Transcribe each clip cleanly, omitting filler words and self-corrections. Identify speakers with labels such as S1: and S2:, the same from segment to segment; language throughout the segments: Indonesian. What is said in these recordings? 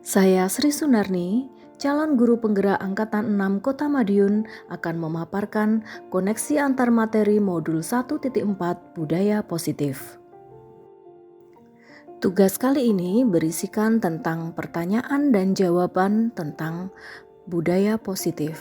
S1: Saya Sri Sunarni, calon guru penggerak Angkatan 6 Kota Madiun akan memaparkan koneksi antar materi modul 1.4 Budaya Positif. Tugas kali ini berisikan tentang pertanyaan dan jawaban tentang budaya positif.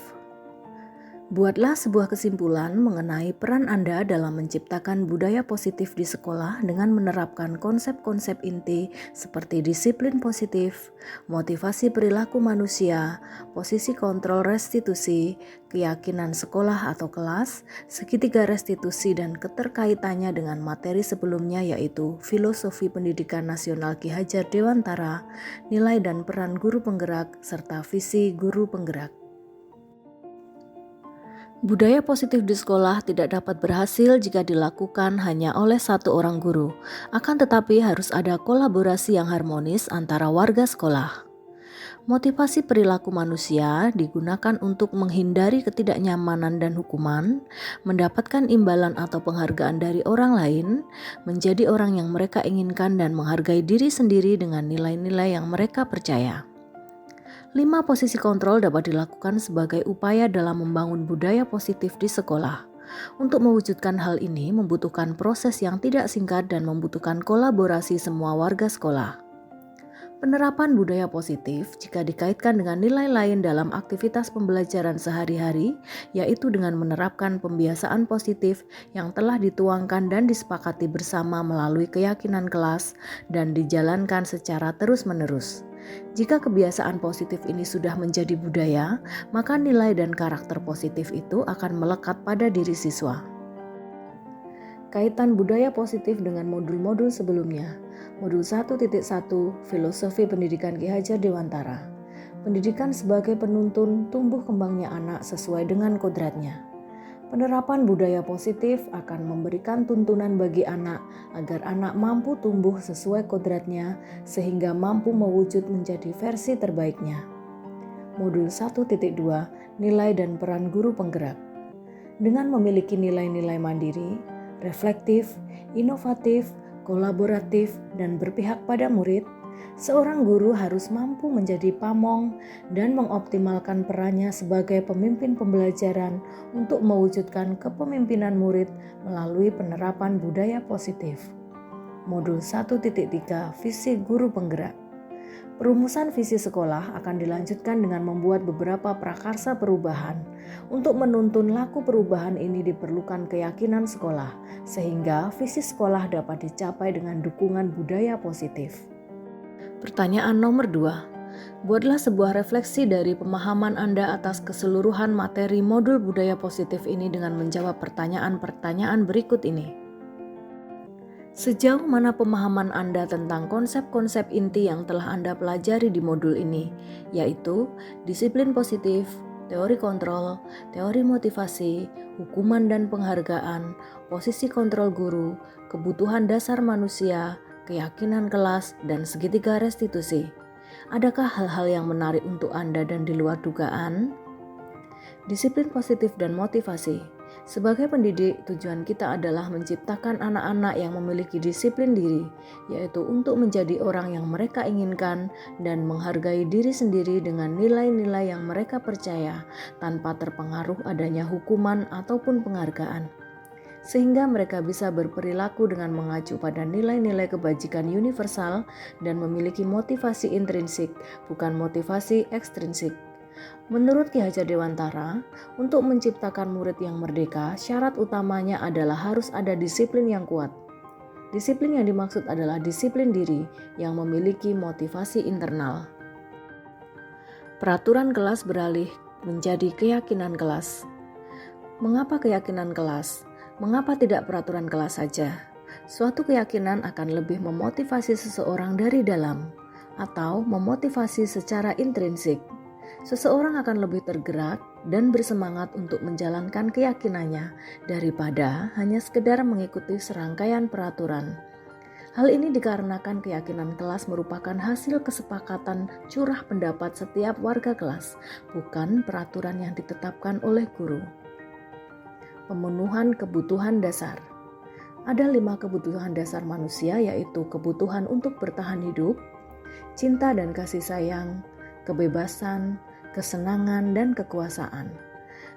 S1: Buatlah sebuah kesimpulan mengenai peran Anda dalam menciptakan budaya positif di sekolah dengan menerapkan konsep-konsep inti seperti disiplin positif, motivasi perilaku manusia, posisi kontrol restitusi, keyakinan sekolah atau kelas, segitiga restitusi dan keterkaitannya dengan materi sebelumnya yaitu filosofi pendidikan nasional Ki Hajar Dewantara, nilai dan peran guru penggerak, serta visi guru penggerak. Budaya positif di sekolah tidak dapat berhasil jika dilakukan hanya oleh satu orang guru, akan tetapi harus ada kolaborasi yang harmonis antara warga sekolah. Motivasi perilaku manusia digunakan untuk menghindari ketidaknyamanan dan hukuman, mendapatkan imbalan atau penghargaan dari orang lain, menjadi orang yang mereka inginkan dan menghargai diri sendiri dengan nilai-nilai yang mereka percaya. 5 posisi kontrol dapat dilakukan sebagai upaya dalam membangun budaya positif di sekolah. Untuk mewujudkan hal ini membutuhkan proses yang tidak singkat dan membutuhkan kolaborasi semua warga sekolah. Penerapan budaya positif jika dikaitkan dengan nilai lain dalam aktivitas pembelajaran sehari-hari, yaitu dengan menerapkan pembiasaan positif yang telah dituangkan dan disepakati bersama melalui keyakinan kelas dan dijalankan secara terus-menerus. Jika kebiasaan positif ini sudah menjadi budaya, maka nilai dan karakter positif itu akan melekat pada diri siswa. Kaitan budaya positif dengan modul-modul sebelumnya. Modul 1.1 Filosofi Pendidikan Ki Hajar Dewantara. Pendidikan sebagai penuntun tumbuh kembangnya anak sesuai dengan kodratnya. Penerapan budaya positif akan memberikan tuntunan bagi anak agar anak mampu tumbuh sesuai kodratnya sehingga mampu mewujud menjadi versi terbaiknya. Modul 1.2 Nilai dan peran guru penggerak. Dengan memiliki nilai-nilai mandiri, reflektif, inovatif, kolaboratif, dan berpihak pada murid, seorang guru harus mampu menjadi pamong dan mengoptimalkan perannya sebagai pemimpin pembelajaran untuk mewujudkan kepemimpinan murid melalui penerapan budaya positif. Modul 1.3 Visi Guru Penggerak. Perumusan visi sekolah akan dilanjutkan dengan membuat beberapa prakarsa perubahan. Untuk menuntun laku perubahan ini diperlukan keyakinan sekolah, sehingga visi sekolah dapat dicapai dengan dukungan budaya positif. Pertanyaan nomor 2. Buatlah sebuah refleksi dari pemahaman Anda atas keseluruhan materi modul budaya positif ini dengan menjawab pertanyaan-pertanyaan berikut ini. Sejauh mana pemahaman Anda tentang konsep-konsep inti yang telah Anda pelajari di modul ini, yaitu disiplin positif, teori kontrol, teori motivasi, hukuman dan penghargaan, posisi kontrol guru, kebutuhan dasar manusia, keyakinan kelas, dan segitiga restitusi. Adakah hal-hal yang menarik untuk Anda dan di luar dugaan? Disiplin positif dan motivasi. Sebagai pendidik, tujuan kita adalah menciptakan anak-anak yang memiliki disiplin diri, yaitu untuk menjadi orang yang mereka inginkan dan menghargai diri sendiri dengan nilai-nilai yang mereka percaya, tanpa terpengaruh adanya hukuman ataupun penghargaan. Sehingga mereka bisa berperilaku dengan mengacu pada nilai-nilai kebajikan universal dan memiliki motivasi intrinsik, bukan motivasi ekstrinsik. Menurut Ki Hajar Dewantara, untuk menciptakan murid yang merdeka, syarat utamanya adalah harus ada disiplin yang kuat. Disiplin yang dimaksud adalah disiplin diri yang memiliki motivasi internal. Peraturan kelas beralih menjadi keyakinan kelas. Mengapa keyakinan kelas? Mengapa tidak peraturan kelas saja? Suatu keyakinan akan lebih memotivasi seseorang dari dalam atau memotivasi secara intrinsik. Seseorang akan lebih tergerak dan bersemangat untuk menjalankan keyakinannya daripada hanya sekedar mengikuti serangkaian peraturan. Hal ini dikarenakan keyakinan kelas merupakan hasil kesepakatan curah pendapat setiap warga kelas, bukan peraturan yang ditetapkan oleh guru. Pemenuhan kebutuhan dasar. Ada 5 kebutuhan dasar manusia, yaitu kebutuhan untuk bertahan hidup, cinta dan kasih sayang, kebebasan, kesenangan, dan kekuasaan.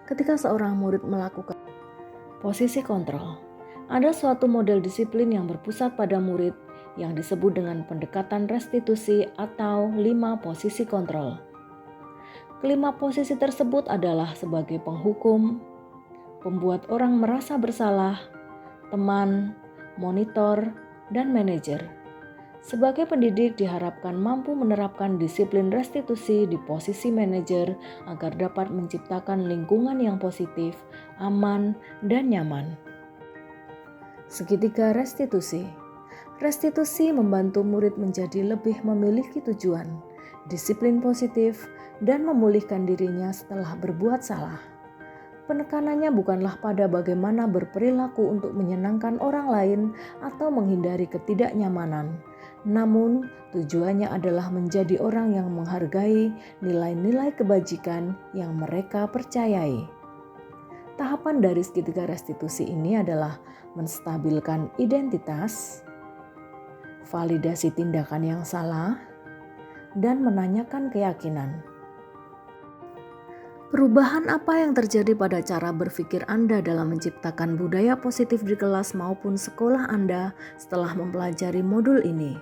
S1: Ketika seorang murid melakukan posisi kontrol, ada suatu model disiplin yang berpusat pada murid yang disebut dengan pendekatan restitusi atau 5 posisi kontrol. Kelima posisi tersebut adalah sebagai penghukum, pembuat orang merasa bersalah, teman, monitor, dan manajer. Sebagai pendidik diharapkan mampu menerapkan disiplin restitusi di posisi manajer agar dapat menciptakan lingkungan yang positif, aman, dan nyaman. Segitiga restitusi. Restitusi membantu murid menjadi lebih memiliki tujuan, disiplin positif, dan memulihkan dirinya setelah berbuat salah. Penekanannya bukanlah pada bagaimana berperilaku untuk menyenangkan orang lain atau menghindari ketidaknyamanan, namun tujuannya adalah menjadi orang yang menghargai nilai-nilai kebajikan yang mereka percayai. Tahapan dari segitiga restitusi ini adalah menstabilkan identitas, validasi tindakan yang salah, dan menanyakan keyakinan. Perubahan apa yang terjadi pada cara berpikir Anda dalam menciptakan budaya positif di kelas maupun sekolah Anda setelah mempelajari modul ini?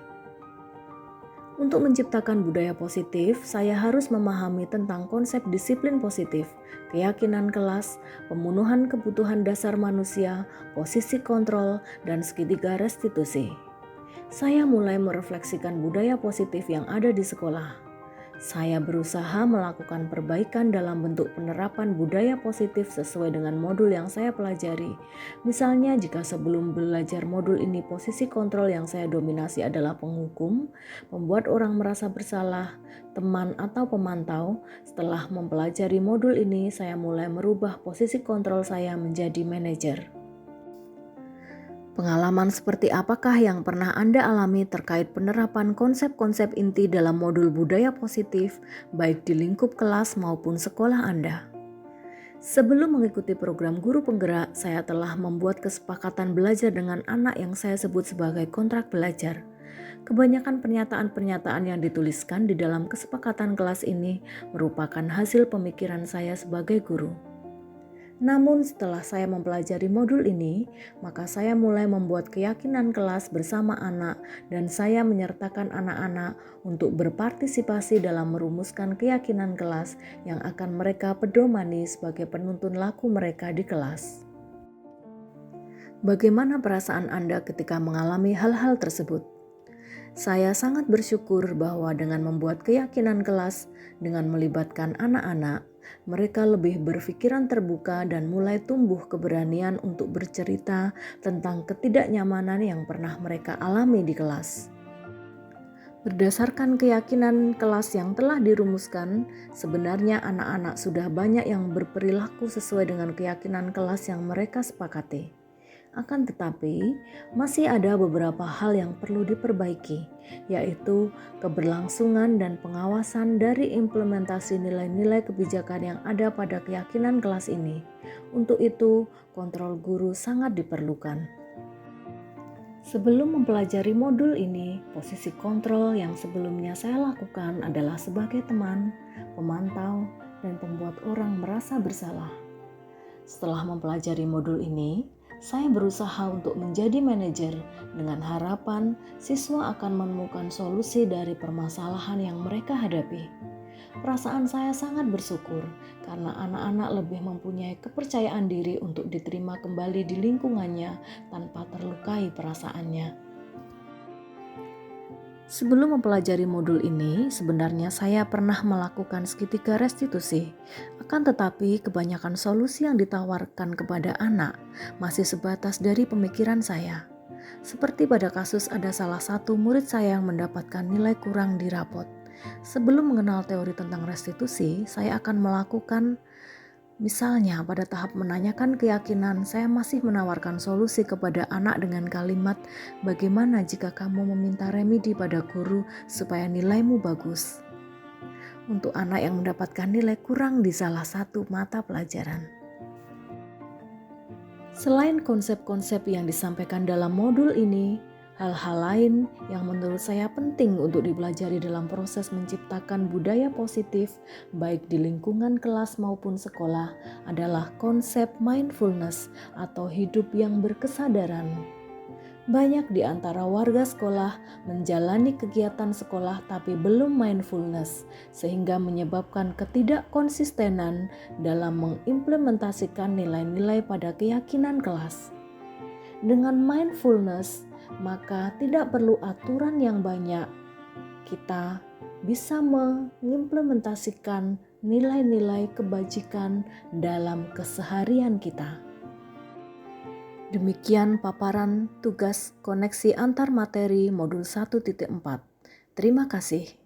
S1: Untuk menciptakan budaya positif, saya harus memahami tentang konsep disiplin positif, keyakinan kelas, pemenuhan kebutuhan dasar manusia, posisi kontrol, dan segitiga restitusi. Saya mulai merefleksikan budaya positif yang ada di sekolah. Saya berusaha melakukan perbaikan dalam bentuk penerapan budaya positif sesuai dengan modul yang saya pelajari. Misalnya, jika sebelum belajar modul ini posisi kontrol yang saya dominasi adalah penghukum, membuat orang merasa bersalah, teman atau pemantau, setelah mempelajari modul ini saya mulai merubah posisi kontrol saya menjadi manajer. Pengalaman seperti apakah yang pernah Anda alami terkait penerapan konsep-konsep inti dalam modul budaya positif, baik di lingkup kelas maupun sekolah Anda? Sebelum mengikuti program guru penggerak, saya telah membuat kesepakatan belajar dengan anak yang saya sebut sebagai kontrak belajar. Kebanyakan pernyataan-pernyataan yang dituliskan di dalam kesepakatan kelas ini merupakan hasil pemikiran saya sebagai guru. Namun setelah saya mempelajari modul ini, maka saya mulai membuat keyakinan kelas bersama anak dan saya menyertakan anak-anak untuk berpartisipasi dalam merumuskan keyakinan kelas yang akan mereka pedomani sebagai penuntun laku mereka di kelas. Bagaimana perasaan Anda ketika mengalami hal-hal tersebut? Saya sangat bersyukur bahwa dengan membuat keyakinan kelas dengan melibatkan anak-anak, mereka lebih berpikiran terbuka dan mulai tumbuh keberanian untuk bercerita tentang ketidaknyamanan yang pernah mereka alami di kelas. Berdasarkan keyakinan kelas yang telah dirumuskan, sebenarnya anak-anak sudah banyak yang berperilaku sesuai dengan keyakinan kelas yang mereka sepakati. Akan tetapi, masih ada beberapa hal yang perlu diperbaiki, yaitu keberlangsungan dan pengawasan dari implementasi nilai-nilai kebijakan yang ada pada keyakinan kelas ini. Untuk itu, kontrol guru sangat diperlukan. Sebelum mempelajari modul ini, posisi kontrol yang sebelumnya saya lakukan adalah sebagai teman, pemantau, dan pembuat orang merasa bersalah. Setelah mempelajari modul ini, saya berusaha untuk menjadi manajer dengan harapan siswa akan menemukan solusi dari permasalahan yang mereka hadapi. Perasaan saya sangat bersyukur karena anak-anak lebih mempunyai kepercayaan diri untuk diterima kembali di lingkungannya tanpa terlukai perasaannya. Sebelum mempelajari modul ini, sebenarnya saya pernah melakukan segitiga restitusi. Akan tetapi, kebanyakan solusi yang ditawarkan kepada anak masih sebatas dari pemikiran saya. Seperti pada kasus ada salah satu murid saya yang mendapatkan nilai kurang di rapot. Sebelum mengenal teori tentang restitusi, saya akan melakukan misalnya pada tahap menanyakan keyakinan, saya masih menawarkan solusi kepada anak dengan kalimat, bagaimana jika kamu meminta remedi pada guru supaya nilaimu bagus? Untuk anak yang mendapatkan nilai kurang di salah satu mata pelajaran. Selain konsep-konsep yang disampaikan dalam modul ini, Hal-hal lain yang menurut saya penting untuk dipelajari dalam proses menciptakan budaya positif baik di lingkungan kelas maupun sekolah adalah konsep mindfulness atau hidup yang berkesadaran. Banyak di antara warga sekolah menjalani kegiatan sekolah tapi belum mindfulness, sehingga menyebabkan ketidakkonsistenan dalam mengimplementasikan nilai-nilai pada keyakinan kelas. Dengan mindfulness, maka tidak perlu aturan yang banyak. Kita bisa mengimplementasikan nilai-nilai kebajikan dalam keseharian kita. Demikian paparan tugas koneksi antar materi modul 1.4. Terima kasih.